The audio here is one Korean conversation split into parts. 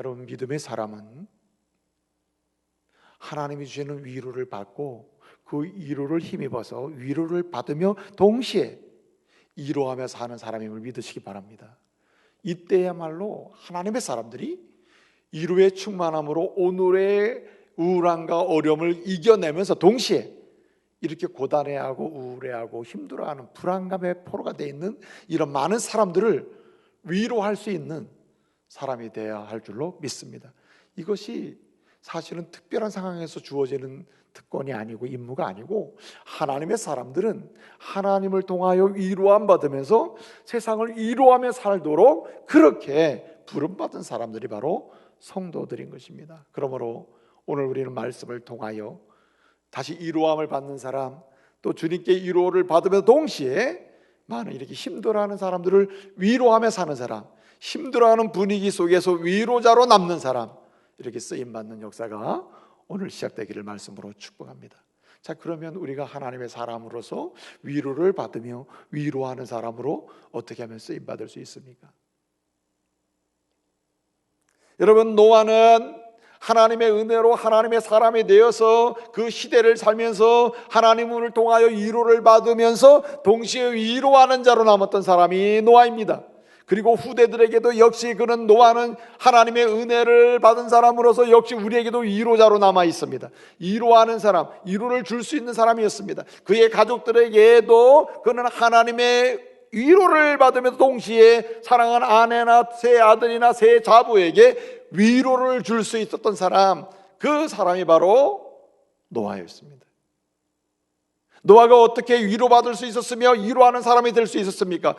여러분, 믿음의 사람은 하나님이 주시는 위로를 받고 그 위로를 힘입어서 위로를 받으며 동시에 위로하며 사는 사람임을 믿으시기 바랍니다. 이때야말로 하나님의 사람들이 위로의 충만함으로 오늘의 우울함과 어려움을 이겨내면서 동시에 이렇게 고단해하고 우울해하고 힘들어하는 불안감의 포로가 되어 있는 이런 많은 사람들을 위로할 수 있는 사람이 되어야 할 줄로 믿습니다. 이것이 사실은 특별한 상황에서 주어지는 특권이 아니고 임무가 아니고, 하나님의 사람들은 하나님을 통하여 위로함 받으면서 세상을 위로하며 살도록 그렇게 부름받은 사람들이 바로 성도들인 것입니다. 그러므로 오늘 우리는 말씀을 통하여 다시 위로함을 받는 사람, 또 주님께 위로를 받으면서 동시에 많은 이렇게 힘들어하는 사람들을 위로하며 사는 사람, 힘들어하는 분위기 속에서 위로자로 남는 사람, 이렇게 쓰임받는 역사가 오늘 시작되기를 말씀으로 축복합니다. 자, 그러면 우리가 하나님의 사람으로서 위로를 받으며 위로하는 사람으로 어떻게 하면 쓰임받을 수 있습니까? 여러분, 노아는 하나님의 은혜로 하나님의 사람이 되어서 그 시대를 살면서 하나님을 통하여 위로를 받으면서 동시에 위로하는 자로 남았던 사람이 노아입니다. 그리고 후대들에게도 역시 그는 노아는 하나님의 은혜를 받은 사람으로서 역시 우리에게도 위로자로 남아 있습니다. 위로하는 사람, 위로를 줄 수 있는 사람이었습니다. 그의 가족들에게도 그는 하나님의 위로를 받으면서 동시에 사랑하는 아내나 새 아들이나 새 자부에게 위로를 줄 수 있었던 사람, 그 사람이 바로 노아였습니다. 노아가 어떻게 위로받을 수 있었으며 위로하는 사람이 될 수 있었습니까?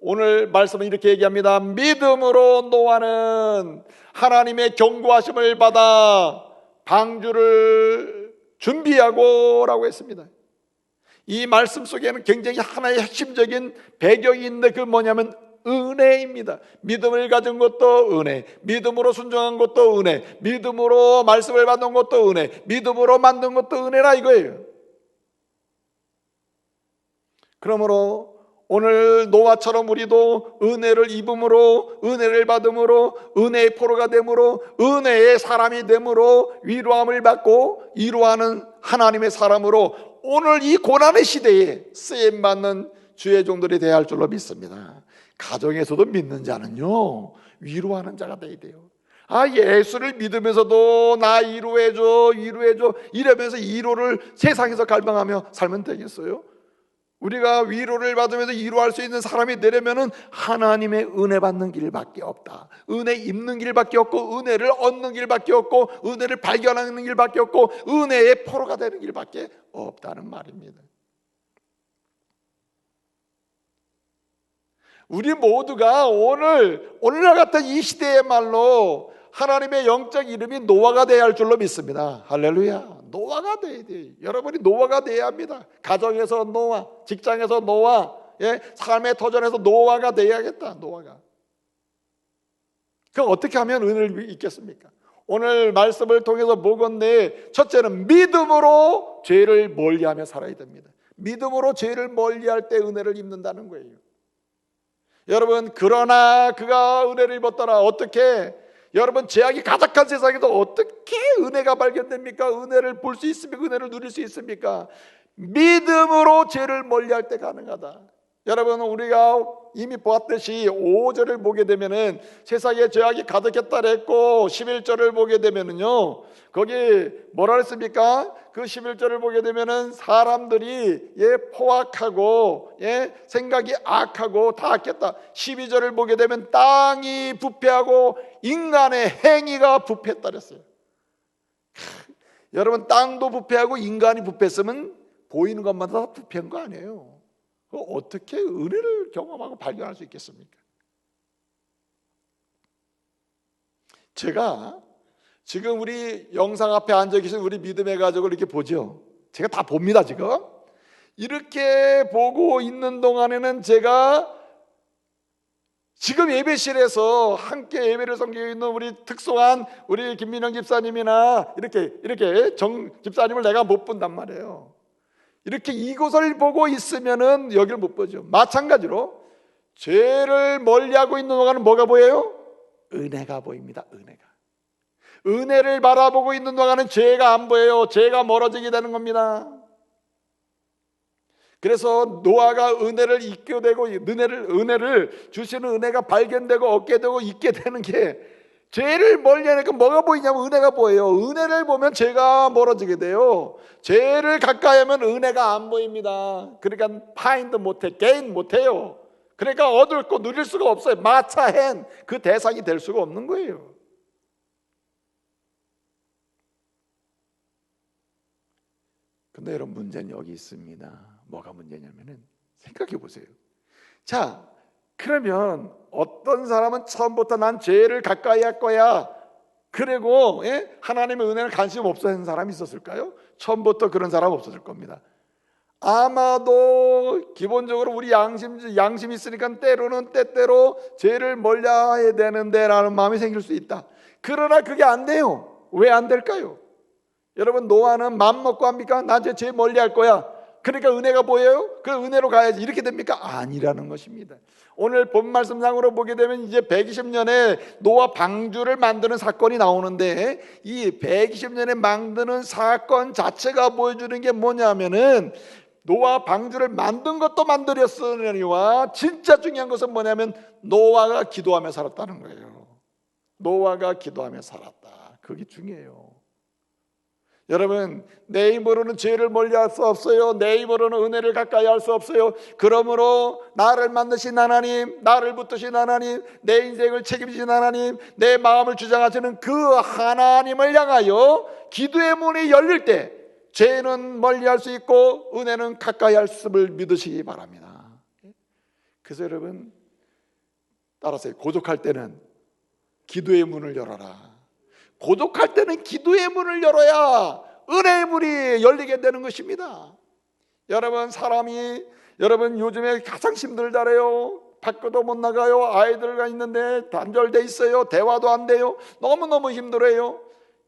오늘 말씀은 이렇게 얘기합니다. 믿음으로 노아는 하나님의 경고하심을 받아 방주를 준비하고 라고 했습니다. 이 말씀 속에는 굉장히 하나의 핵심적인 배경이 있는데, 그 뭐냐면 은혜입니다. 믿음을 가진 것도 은혜, 믿음으로 순종한 것도 은혜, 믿음으로 말씀을 받은 것도 은혜, 믿음으로 만든 것도 은혜라 이거예요. 그러므로 오늘 노아처럼 우리도 은혜를 입음으로, 은혜를 받음으로, 은혜의 포로가 됨으로, 은혜의 사람이 됨으로 위로함을 받고 위로하는 하나님의 사람으로 오늘 이 고난의 시대에 쓰임받는 주의 종들이 되어야 할 줄로 믿습니다. 가정에서도 믿는 자는요, 위로하는 자가 되어야 돼요. 예수를 믿으면서도 나 위로해줘 이러면서 위로를 세상에서 갈망하며 살면 되겠어요? 우리가 위로를 받으면서 위로할 수 있는 사람이 되려면 하나님의 은혜 받는 길밖에 없다. 은혜 입는 길밖에 없고, 은혜를 얻는 길밖에 없고, 은혜를 발견하는 길밖에 없고, 은혜의 포로가 되는 길밖에 없다는 말입니다. 우리 모두가 오늘날 같은 이 시대의말로 하나님의 영적 이름이 노아가 되어야 할 줄로 믿습니다. 할렐루야. 노아가 돼야 돼요. 여러분이 노아가 돼야 합니다. 가정에서 노아, 직장에서 노아, 삶의 터전에서 노아가 돼야겠다. 노아가. 그럼 어떻게 하면 은혜를 잊겠습니까? 오늘 말씀을 통해서 보건대 첫째는 믿음으로 죄를 멀리하며 살아야 됩니다. 믿음으로 죄를 멀리할 때 은혜를 입는다는 거예요. 여러분, 그러나 그가 은혜를 입었더라. 어떻게? 여러분, 죄악이 가득한 세상에서 어떻게 은혜가 발견됩니까? 은혜를 볼 수 있습니까? 은혜를 누릴 수 있습니까? 믿음으로 죄를 멀리할 때 가능하다. 여러분, 우리가 이미 보았듯이 5절을 보게 되면은 세상에 죄악이 가득했다 그랬고, 11절을 보게 되면은요, 거기 뭐라 그랬습니까? 그 11절을 보게 되면은 사람들이 포악하고 생각이 악하고 다 악했다. 12절을 보게 되면 땅이 부패하고 인간의 행위가 부패했다 그랬어요. 여러분, 땅도 부패하고 인간이 부패했으면 보이는 것마다 다 부패한 거 아니에요. 어떻게 은혜를 경험하고 발견할 수 있겠습니까? 제가 지금 우리 영상 앞에 앉아 계신 우리 믿음의 가족을 이렇게 보죠. 제가 다 봅니다. 지금 이렇게 보고 있는 동안에는 제가 지금 예배실에서 함께 예배를 섬기고 있는 우리 특송한 우리 김민영 집사님이나 이렇게 정 집사님을 내가 못 본단 말이에요. 이렇게 이곳을 보고 있으면은 여기를 못 보죠. 마찬가지로 죄를 멀리하고 있는 동안은 뭐가 보여요? 은혜가 보입니다. 은혜가. 은혜를 바라보고 있는 동안은 죄가 안 보여요. 죄가 멀어지게 되는 겁니다. 그래서 노아가 은혜를 잊게 되고 은혜를 주시는 은혜가 발견되고 얻게 되고 잊게 되는 게, 죄를 멀리하니까 뭐가 보이냐면 은혜가 보여요. 은혜를 보면 죄가 멀어지게 돼요. 죄를 가까이 하면 은혜가 안 보입니다. 그러니까 파인드 못해, 게인 못해요. 그러니까 얻을 거 누릴 수가 없어요. 마차hen, 그 대상이 될 수가 없는 거예요. 근데 여러분, 문제는 여기 있습니다. 뭐가 문제냐면은, 생각해 보세요. 자, 그러면 어떤 사람은 처음부터 난 죄를 가까이 할 거야, 그리고 하나님의 은혜는 관심 없어 하는 사람이 있었을까요? 처음부터 그런 사람 없었을 겁니다. 아마도 기본적으로 우리 양심이 있으니까 때로는 때때로 죄를 멀리해야 되는데 라는 마음이 생길 수 있다. 그러나 그게 안 돼요. 왜 안 될까요? 여러분, 노아는 맘 먹고 합니까? 나 이제 죄 멀리할 거야, 그러니까 은혜가 보여요? 그 은혜로 가야지, 이렇게 됩니까? 아니라는 것입니다. 오늘 본 말씀상으로 보게 되면 이제 120년에 노아 방주를 만드는 사건이 나오는데, 이 120년에 만드는 사건 자체가 보여주는 게 뭐냐면은, 노아 방주를 만든 것도 만들었으니와 진짜 중요한 것은 뭐냐면 노아가 기도하며 살았다는 거예요. 노아가 기도하며 살았다. 그게 중요해요. 여러분, 내 힘으로는 죄를 멀리할 수 없어요. 내 힘으로는 은혜를 가까이 할 수 없어요. 그러므로 나를 만드신 하나님, 나를 붙드신 하나님, 내 인생을 책임지신 하나님, 내 마음을 주장하시는 그 하나님을 향하여 기도의 문이 열릴 때 죄는 멀리할 수 있고 은혜는 가까이 할 수를 믿으시기 바랍니다. 그래서 여러분, 따라서 고독할 때는 기도의 문을 열어라. 고독할 때는 기도의 문을 열어야 은혜의 문이 열리게 되는 것입니다. 여러분 요즘에 가장 힘들다래요. 밖에도 못 나가요. 아이들과 있는데 단절돼 있어요. 대화도 안 돼요. 너무너무 힘들어요.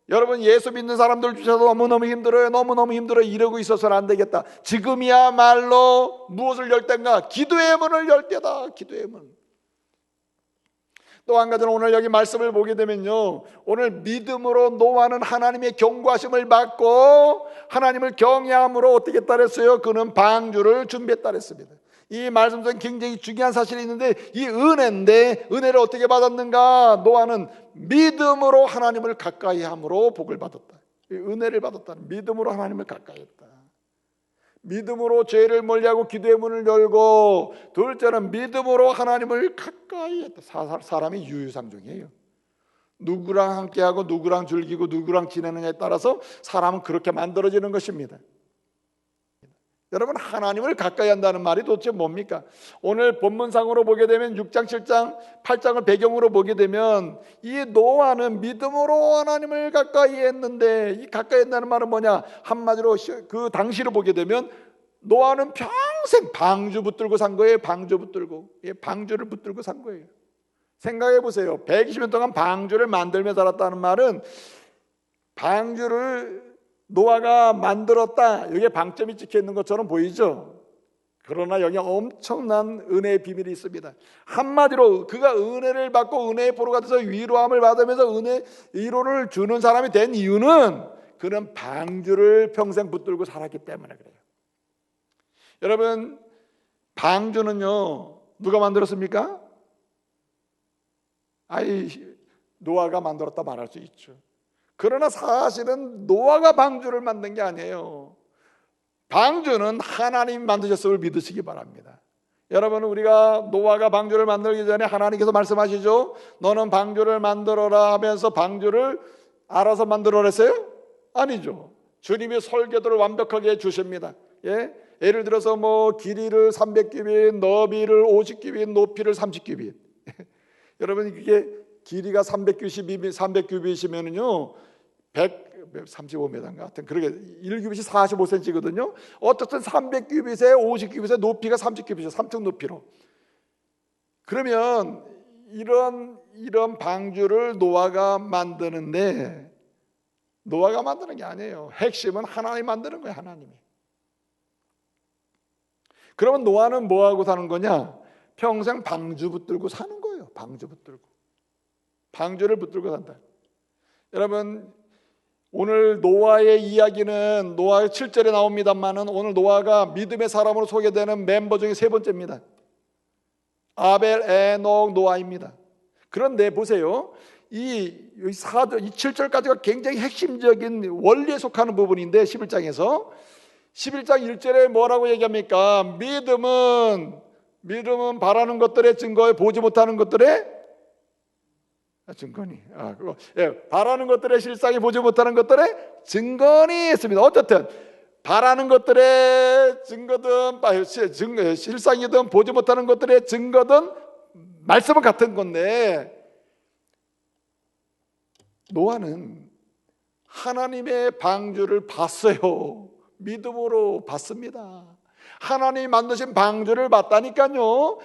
여러분, 예수 믿는 사람들 주셔서 너무너무 힘들어요. 너무너무 힘들어요. 이러고 있어서는 안 되겠다. 지금이야말로 무엇을 열 때인가? 기도의 문을 열 때다. 기도의 문. 또 한 가지는 오늘 여기 말씀을 보게 되면요, 오늘 믿음으로 노아는 하나님의 경고하심을 받고 하나님을 경외함으로 어떻게 했다 그랬어요? 그는 방주를 준비했다 그랬습니다. 이 말씀 중에 굉장히 중요한 사실이 있는데, 이 은혜인데, 은혜를 어떻게 받았는가? 노아는 믿음으로 하나님을 가까이 함으로 복을 받았다. 은혜를 받았다. 믿음으로 하나님을 가까이 했다. 믿음으로 죄를 멀리하고 기도의 문을 열고, 둘째는 믿음으로 하나님을 가까이 했다. 사람이 유유상종이에요. 누구랑 함께하고 누구랑 즐기고 누구랑 지내느냐에 따라서 사람은 그렇게 만들어지는 것입니다. 여러분, 하나님을 가까이 한다는 말이 도대체 뭡니까? 오늘 본문상으로 보게 되면 6장, 7장, 8장을 배경으로 보게 되면 이 노아는 믿음으로 하나님을 가까이 했는데, 이 가까이 한다는 말은 뭐냐? 한마디로 그 당시로 보게 되면 노아는 평생 방주 붙들고 산 거예요. 방주 붙들고, 방주를 붙들고 산 거예요. 생각해 보세요. 120년 동안 방주를 만들며 살았다는 말은, 방주를 노아가 만들었다, 여기에 방점이 찍혀 있는 것처럼 보이죠? 그러나 여기 엄청난 은혜의 비밀이 있습니다. 한마디로 그가 은혜를 받고 은혜의 포로가 돼서 위로함을 받으면서 은혜 위로를 주는 사람이 된 이유는 그는 방주를 평생 붙들고 살았기 때문에 그래요. 여러분, 방주는요, 누가 만들었습니까? 노아가 만들었다 말할 수 있죠. 그러나 사실은 노아가 방주를 만든 게 아니에요. 방주는 하나님이 만드셨음을 믿으시기 바랍니다. 여러분, 우리가 노아가 방주를 만들기 전에 하나님께서 말씀하시죠. 너는 방주를 만들어라 하면서 방주를 알아서 만들어라 했어요? 아니죠. 주님이 설계도를 완벽하게 해주십니다. 예를 들어서 길이를 300규빗, 너비를 50규빗, 높이를 30규빗. 여러분, 이게 길이가 300규빗이면은요 135m인가 하여튼 그렇게 1규빗이 45cm거든요. 어떻든 300규빗에 50규빗에 높이가 30규빗이에요. 3층 높이로. 그러면 이런 방주를 노아가 만드는데, 노아가 만드는 게 아니에요. 핵심은 하나님이 만드는 거예요. 하나님이. 그러면 노아는 뭐하고 사는 거냐? 평생 방주 붙들고 사는 거예요. 방주 붙들고. 방주를 붙들고 산다. 여러분, 오늘 노아의 이야기는 노아의 7절에 나옵니다만은 오늘 노아가 믿음의 사람으로 소개되는 멤버 중에 세 번째입니다. 아벨, 에녹, 노아입니다. 그런데 보세요, 이 7절까지가 굉장히 핵심적인 원리에 속하는 부분인데 11장에서 11장 1절에 뭐라고 얘기합니까? 믿음은 바라는 것들의 증거에 보지 못하는 것들의 증거니. 바라는 것들의 실상이 보지 못하는 것들의 증거니 했습니다. 어쨌든 바라는 것들의 증거든 실상이든 보지 못하는 것들의 증거든 말씀은 같은 건데, 노아는 하나님의 방주를 봤어요. 믿음으로 봤습니다. 하나님이 만드신 방주를 봤다니까요.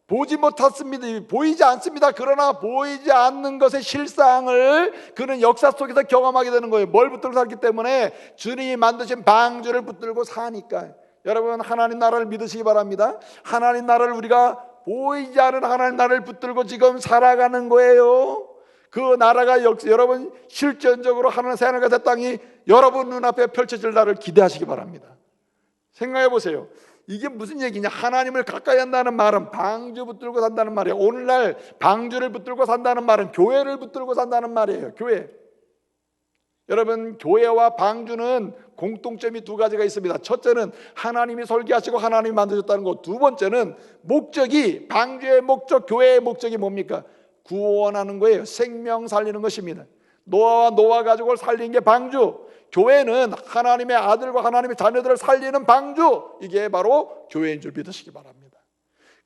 보지 못했습니다. 보이지 않습니다. 그러나 보이지 않는 것의 실상을 그는 역사 속에서 경험하게 되는 거예요. 뭘 붙들고 살기 때문에? 주님이 만드신 방주를 붙들고 사니까. 여러분, 하나님 나라를 믿으시기 바랍니다. 하나님 나라를, 우리가 보이지 않은 하나님 나라를 붙들고 지금 살아가는 거예요. 그 나라가 여러분 실전적으로 하나님 새하늘과 새 땅이 여러분 눈앞에 펼쳐질 날을 기대하시기 바랍니다. 생각해 보세요. 이게 무슨 얘기냐? 하나님을 가까이 한다는 말은 방주 붙들고 산다는 말이에요. 오늘날 방주를 붙들고 산다는 말은 교회를 붙들고 산다는 말이에요. 교회. 여러분, 교회와 방주는 공통점이 두 가지가 있습니다. 첫째는 하나님이 설계하시고 하나님이 만드셨다는 것. 두 번째는 목적이, 방주의 목적, 교회의 목적이 뭡니까? 구원하는 거예요. 생명 살리는 것입니다. 노아와 노아 가족을 살린 게 방주, 교회는 하나님의 아들과 하나님의 자녀들을 살리는 방주, 이게 바로 교회인 줄 믿으시기 바랍니다.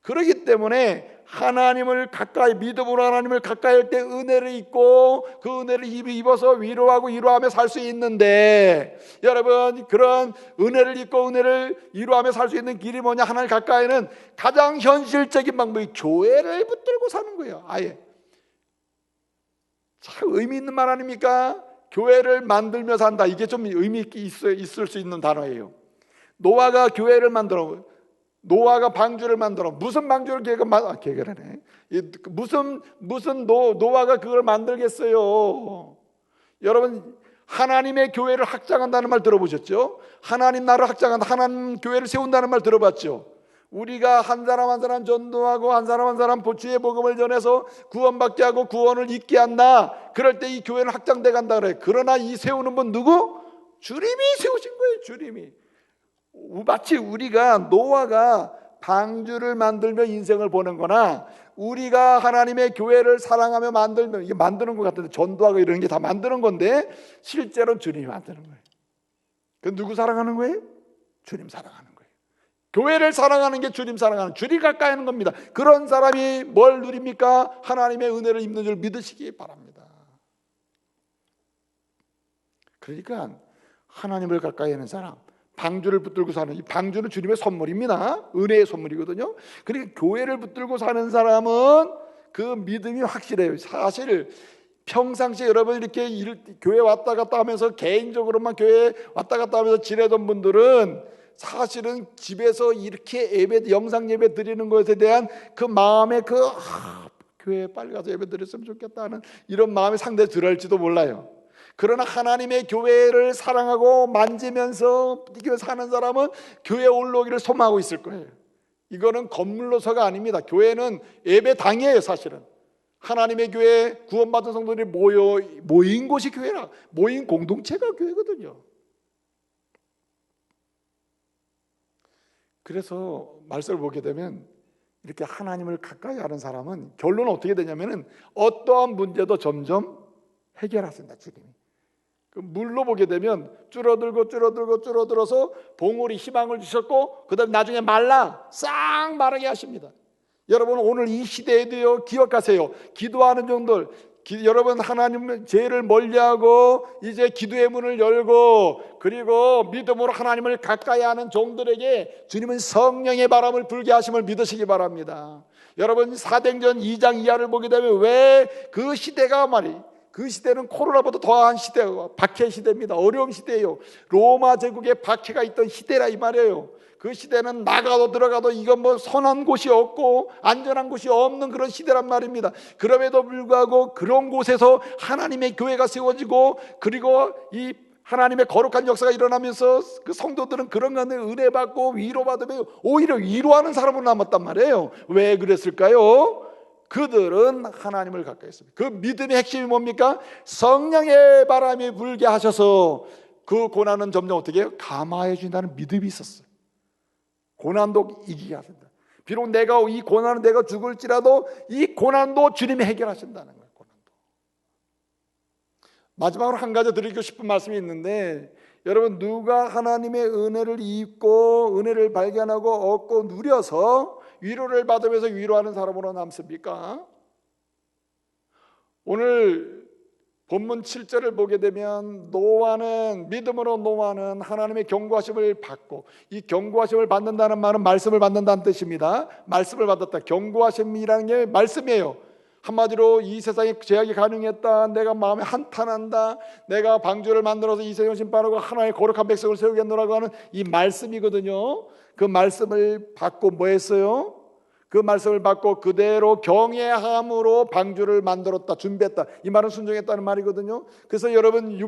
그렇기 때문에 하나님을 가까이, 믿음으로 하나님을 가까이 할 때 은혜를 입고 그 은혜를 입어서 위로하고 위로하며 살 수 있는데, 여러분, 그런 은혜를 입고 은혜를 위로하며 살 수 있는 길이 뭐냐? 하나님 가까이는 가장 현실적인 방법이 교회를 붙들고 사는 거예요. 아예 참 의미 있는 말 아닙니까? 교회를 만들며 산다. 이게 좀 의미 있게 있을 수 있는 단어예요. 노아가 교회를 만들어, 노아가 방주를 만들어. 무슨 방주를 계획을 하네. 무슨 노아가 그걸 만들겠어요? 여러분, 하나님의 교회를 확장한다는 말 들어보셨죠? 하나님 나라를 확장한다, 하나님 교회를 세운다는 말 들어봤죠? 우리가 한 사람 한 사람 전도하고 한 사람 한 사람 주의 복음을 전해서 구원받게 하고 구원을 잊게 한다. 그럴 때 이 교회는 확장돼 간다 그래요. 그러나 이 세우는 분 누구? 주님이 세우신 거예요. 주님이. 마치 우리가 노아가 방주를 만들며 인생을 보낸 거나, 우리가 하나님의 교회를 사랑하며 만들면, 이게 만드는 것 같은데 전도하고 이런 게 다 만드는 건데 실제로는 주님이 만드는 거예요. 그 누구 사랑하는 거예요? 주님 사랑하는 거예요. 교회를 사랑하는 게 주님 사랑하는, 주님 가까이 하는 겁니다. 그런 사람이 뭘 누립니까? 하나님의 은혜를 입는 줄 믿으시기 바랍니다. 그러니까 하나님을 가까이 하는 사람, 방주를 붙들고 사는, 이 방주는 주님의 선물입니다. 은혜의 선물이거든요. 그러니까 교회를 붙들고 사는 사람은 그 믿음이 확실해요. 사실 평상시에 여러분 이렇게 교회 왔다 갔다 하면서 개인적으로만 교회 왔다 갔다 하면서 지내던 분들은 사실은 집에서 이렇게 영상 예배 드리는 것에 대한 그 마음에 교회에 빨리 가서 예배 드렸으면 좋겠다 하는 이런 마음이 상당히 덜할지도 몰라요. 그러나 하나님의 교회를 사랑하고 만지면서 사는 사람은 교회에 올라오기를 소망하고 있을 거예요. 이거는 건물로서가 아닙니다. 교회는 예배당이에요. 사실은 하나님의 교회, 구원받은 성도들이 모인 곳이 교회라, 모인 공동체가 교회거든요. 그래서 말씀을 보게 되면 이렇게 하나님을 가까이 하는 사람은 결론은 어떻게 되냐면은 어떠한 문제도 점점 해결하신다. 주님이 그 물로 보게 되면 줄어들어서 봉우리 희망을 주셨고, 그 다음에 나중에 싹 마르게 하십니다. 여러분, 오늘 이 시대에도요, 기억하세요. 기도하는 종들, 여러분, 하나님 죄를 멀리하고 이제 기도의 문을 열고, 그리고 믿음으로 하나님을 가까이 하는 종들에게 주님은 성령의 바람을 불게 하심을 믿으시기 바랍니다. 여러분, 사도행전 2장 이하를 보게 되면 왜 그 시대가 그 시대는 코로나보다 더한 시대예요. 박해 시대입니다. 어려운 시대예요. 로마 제국에 박해가 있던 시대라 이 말이에요. 그 시대는 나가도 들어가도 이건 뭐 선한 곳이 없고 안전한 곳이 없는 그런 시대란 말입니다. 그럼에도 불구하고 그런 곳에서 하나님의 교회가 세워지고, 그리고 이 하나님의 거룩한 역사가 일어나면서 그 성도들은 그런 가운데 은혜 받고 위로받으며 오히려 위로하는 사람으로 남았단 말이에요. 왜 그랬을까요? 그들은 하나님을 가까이 했습니다. 그 믿음의 핵심이 뭡니까? 성령의 바람이 불게 하셔서 그 고난은 점점 어떻게 해요? 감화해 준다는 믿음이 있었어요. 고난도 이기게 하신다. 비록 내가 이 고난은 내가 죽을지라도 이 고난도 주님이 해결하신다는 거예요. 고난도. 마지막으로 한 가지 드리고 싶은 말씀이 있는데, 여러분, 누가 하나님의 은혜를 입고 은혜를 발견하고 얻고 누려서 위로를 받으면서 위로하는 사람으로 남습니까? 오늘 본문 7절을 보게 되면 노아는, 믿음으로 노아는 하나님의 경고하심을 받고, 이 경고하심을 받는다는 말은 말씀을 받는다는 뜻입니다. 말씀을 받았다. 경고하심이라는 게 말씀이에요. 한마디로 이 세상에 죄악이 가능했다, 내가 마음에 한탄한다, 내가 방주를 만들어서 이 세상을 심판하고 하나의 거룩한 백성을 세우겠노라고 하는 이 말씀이거든요. 그 말씀을 받고 뭐 했어요? 그 말씀을 받고 그대로 경외함으로 방주를 만들었다, 준비했다. 이 말은 순종했다는 말이거든요. 그래서 여러분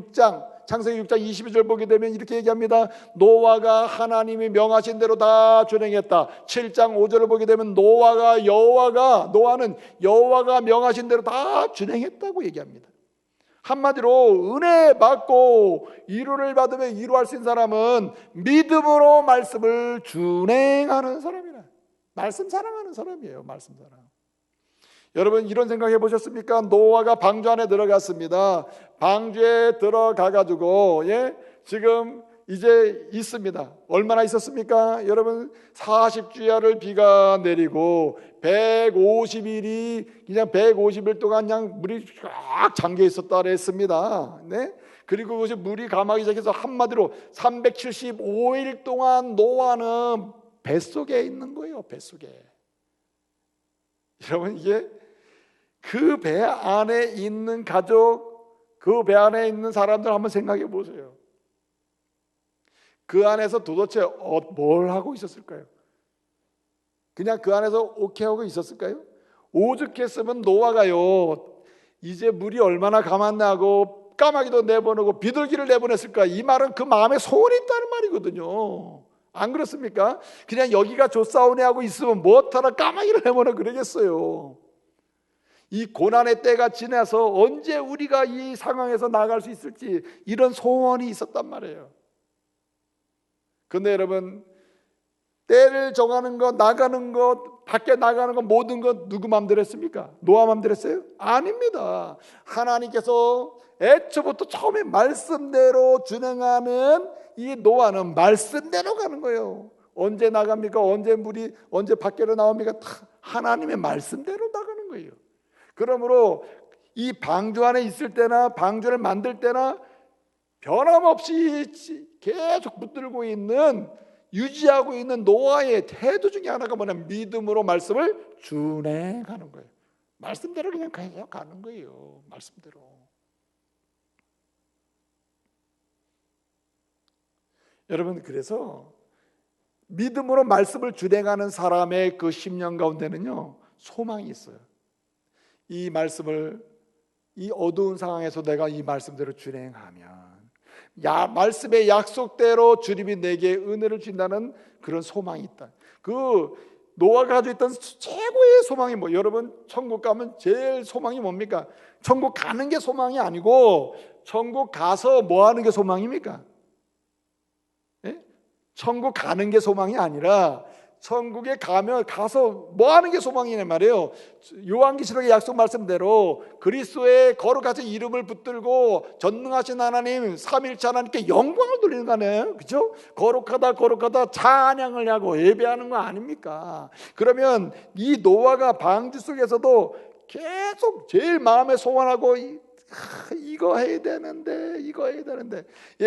창세기 6장 22절 보게 되면 이렇게 얘기합니다. 노아가 하나님이 명하신 대로 다 준행했다. 7장 5절을 보게 되면 노아는 여호와가 명하신 대로 다 준행했다고 얘기합니다. 한마디로 은혜 받고 위로를 받으며 위로할 수 있는 사람은 믿음으로 말씀을 준행하는 사람이라. 말씀 사랑하는 사람이에요. 말씀 사랑. 여러분, 이런 생각 해보셨습니까? 노아가 방주 안에 들어갔습니다. 방주에 들어가 가지고 지금 이제 있습니다. 얼마나 있었습니까? 여러분, 40주야를 비가 내리고 150일이 그냥 150일 동안 그냥 물이 쫙 잠겨 있었다 그랬습니다. 네? 그리고 그것이 물이 감하기 시작해서 한마디로 375일 동안 노아는 뱃속에 있는 거예요. 뱃속에. 여러분, 이게 그 배 안에 있는 가족, 그 배 안에 있는 사람들 한번 생각해 보세요. 그 안에서 도대체 뭘 하고 있었을까요? 그냥 그 안에서 오케이 하고 있었을까요? 오죽했으면 노아가요, 이제 물이 얼마나 감았나고 까마귀도 내보내고 비둘기를 내보냈을까? 이 말은 그 마음에 소원이 있다는 말이거든요. 안 그렇습니까? 그냥 여기가 좋사오네 하고 있으면 뭐하러 까마귀를 내보내 그러겠어요. 이 고난의 때가 지나서 언제 우리가 이 상황에서 나갈 수 있을지 이런 소원이 있었단 말이에요. 그런데 여러분, 때를 정하는 것, 나가는 것, 밖에 나가는 것, 모든 것 누구 마음대로 했습니까? 노아 마음대로 했어요? 아닙니다. 하나님께서 애초부터 처음에 말씀대로 준행하는 이 노아는 말씀대로 가는 거예요. 언제 나갑니까? 언제 밖으로 나옵니까? 다 하나님의 말씀대로 나가는 거예요. 그러므로 이 방주 안에 있을 때나 방주를 만들 때나 변함없이 계속 붙들고 있는, 유지하고 있는 노아의 태도 중에 하나가 뭐냐면 믿음으로 말씀을 준행하는 거예요. 말씀대로 그냥 가는 거예요. 말씀대로. 여러분, 그래서 믿음으로 말씀을 준행하는 사람의 그 심령 가운데는요, 소망이 있어요. 이 말씀을, 이 어두운 상황에서 내가 이 말씀대로 준행하면 말씀의 약속대로 주님이 내게 은혜를 준다는 그런 소망이 있다. 그 노아가 가지고 있던 최고의 소망이 뭐, 여러분, 천국 가면 제일 소망이 뭡니까? 천국 가는 게 소망이 아니고 천국 가서 뭐 하는 게 소망입니까? 천국 가는 게 소망이 아니라 천국에 가서 뭐 하는 게 소망이냐 말이에요. 요한계시록의 약속 말씀대로 그리스도의 거룩하신 이름을 붙들고 전능하신 하나님, 삼일체 하나님께 영광을 돌리는 거네요. 그렇죠? 거룩하다 거룩하다 찬양을 하고 예배하는 거 아닙니까? 그러면 이 노아가 방주 속에서도 계속 제일 마음에 소원하고 이거 해야 되는데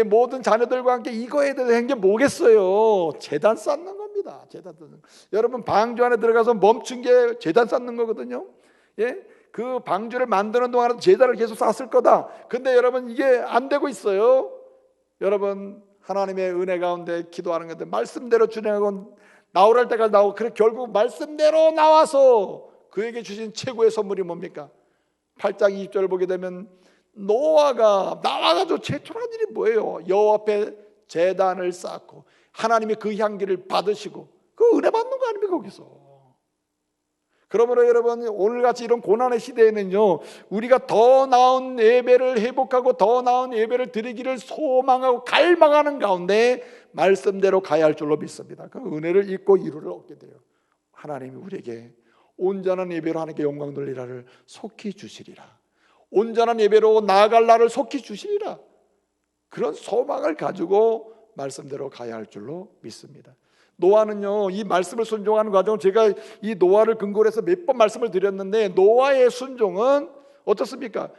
모든 자녀들과 함께 이거 해야 되는 게 뭐겠어요? 제단 쌓는 겁니다. 제단 쌓는. 여러분, 방주 안에 들어가서 멈춘 게 제단 쌓는 거거든요. 그 방주를 만드는 동안은 제단을 계속 쌓았을 거다. 근데 여러분 이게 안 되고 있어요. 여러분 하나님의 은혜 가운데 기도하는 건데 말씀대로 준행하고 나오랄 때까지 나오고, 그래 결국 말씀대로 나와서 그에게 주신 최고의 선물이 뭡니까? 8장 20절을 보게 되면 노아가 나와가지고 최초로 한 일이 뭐예요? 여호와 앞에 제단을 쌓고 하나님의 그 향기를 받으시고 그 은혜 받는 거 아닙니까 거기서? 그러므로 여러분 오늘같이 이런 고난의 시대에는요, 우리가 더 나은 예배를 회복하고 더 나은 예배를 드리기를 소망하고 갈망하는 가운데 말씀대로 가야 할 줄로 믿습니다. 그 은혜를 잊고 이루를 얻게 돼요. 하나님이 우리에게 온전한 예배로 하나님께 영광 돌리라를 속히 주시리라, 온전한 예배로 나아갈 날을 속히 주시리라, 그런 소망을 가지고 말씀대로 가야 할 줄로 믿습니다. 노아는요, 이 말씀을 순종하는 과정, 제가 이 노아를 근거로 해서 몇 번 말씀을 드렸는데, 노아의 순종은 어떻습니까?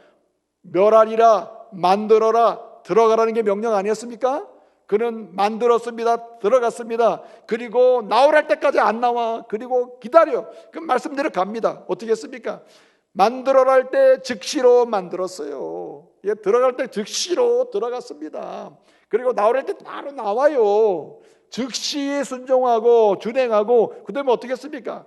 멸하리라, 만들어라, 들어가라는 게 명령 아니었습니까? 그는 만들었습니다. 들어갔습니다. 그리고 나오랄 때까지 안 나와. 그리고 기다려. 그 말씀대로 갑니다. 어떻게 했습니까? 만들어라 할 때 즉시로 만들었어요. 예, 들어갈 때 즉시로 들어갔습니다. 그리고 나오랄 때 바로 나와요. 즉시에 순종하고 준행하고, 그 다음에 어떻게 했습니까?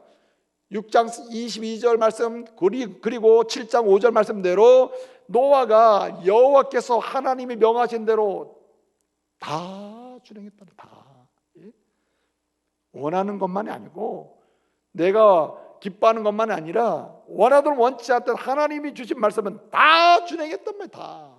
6장 22절 말씀 그리고 7장 5절 말씀대로 노아가 여호와께서 하나님이 명하신 대로 다 준행했다. 다. 원하는 것만이 아니고 내가 기뻐하는 것만이 아니라 원하든 원치 않든 하나님이 주신 말씀은 다 준행했단 말이야. 다.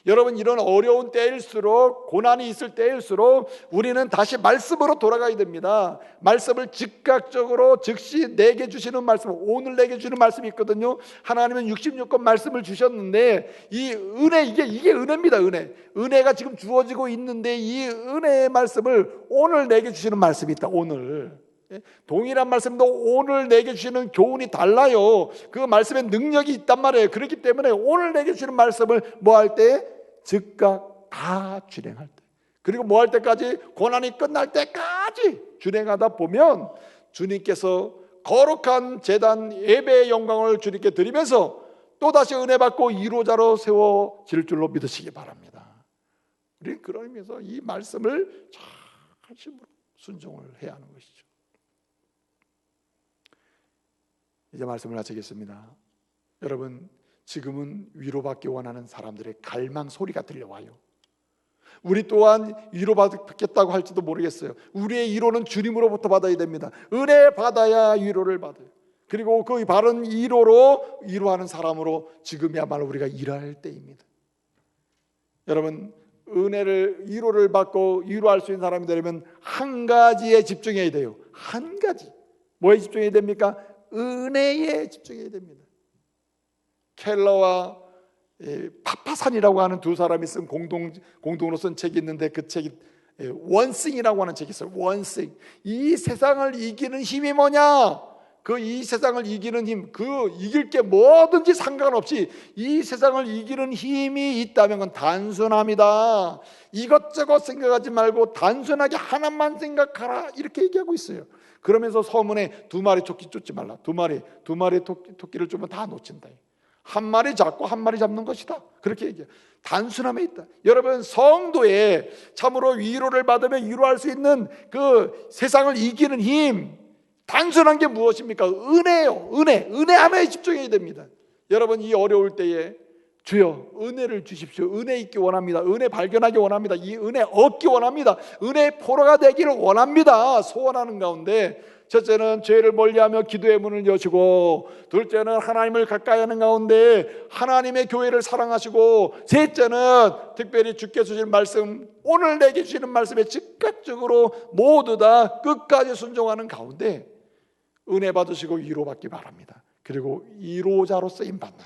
여러분 이런 어려운 때일수록, 고난이 있을 때일수록 우리는 다시 말씀으로 돌아가야 됩니다. 말씀을 즉각적으로 즉시 내게 주시는 말씀, 오늘 내게 주는 말씀이 있거든요. 하나님은 66권 말씀을 주셨는데 이 은혜, 이게 은혜입니다. 은혜가 지금 주어지고 있는데 이 은혜의 말씀을 오늘 내게 주시는 말씀이 있다. 오늘 동일한 말씀도 오늘 내게 주시는 교훈이 달라요. 그 말씀에 능력이 있단 말이에요. 그렇기 때문에 오늘 내게 주시는 말씀을 뭐 할 때? 즉각 다 준행할 때, 그리고 뭐 할 때까지? 고난이 끝날 때까지 준행하다 보면 주님께서 거룩한 제단 예배의 영광을 주님께 드리면서 또다시 은혜 받고 이로자로 세워질 줄로 믿으시기 바랍니다. 우리는 그런 의미에서 이 말씀을 잘 순종을 해야 하는 것이죠. 이제 말씀을 마치겠습니다. 여러분 지금은 위로받기 원하는 사람들의 갈망 소리가 들려와요. 우리 또한 위로받겠다고 할지도 모르겠어요. 우리의 위로는 주님으로부터 받아야 됩니다. 은혜 받아야 위로를 받아요. 그리고 그 바른 위로로 위로하는 사람으로 지금이야말로 우리가 일할 때입니다. 여러분 위로를 받고 위로할 수 있는 사람이 되려면 한 가지에 집중해야 돼요. 한 가지. 뭐에 집중해야 됩니까? 은혜에 집중해야 됩니다. 켈러와 파파산이라고 하는 두 사람이 쓴 공동으로 쓴 책이 있는데 그 책이 원싱이라고 하는 책이 있어요. 원싱. 이 세상을 이기는 힘이 뭐냐? 이 세상을 이기는 힘, 이길 게 뭐든지 상관없이 이 세상을 이기는 힘이 있다면 그건 단순합니다. 이것저것 생각하지 말고 단순하게 하나만 생각하라, 이렇게 얘기하고 있어요. 그러면서 서문에 2마리 토끼 쫓지 말라. 2마리 토끼를 쫓으면 다 놓친다. 한 마리 잡고 한 마리 잡는 것이다. 그렇게 얘기해요. 단순함에 있다. 여러분 성도에 참으로 위로를 받으며 위로할 수 있는 그 세상을 이기는 힘, 단순한 게 무엇입니까? 은혜예요. 은혜 하나에 집중해야 됩니다. 여러분 이 어려울 때에 주여 은혜를 주십시오. 은혜 있기 원합니다. 은혜 발견하기 원합니다. 이 은혜 얻기 원합니다. 은혜의 포로가 되기를 원합니다. 소원하는 가운데 첫째는 죄를 멀리하며 기도의 문을 여시고, 둘째는 하나님을 가까이 하는 가운데 하나님의 교회를 사랑하시고, 셋째는 특별히 주께 주신 말씀, 오늘 내게 주시는 말씀에 즉각적으로 모두 다 끝까지 순종하는 가운데 은혜 받으시고 위로받기 바랍니다. 그리고 위로자로 쓰임받는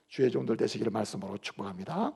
주의 종들 되시기를 말씀으로 축복합니다.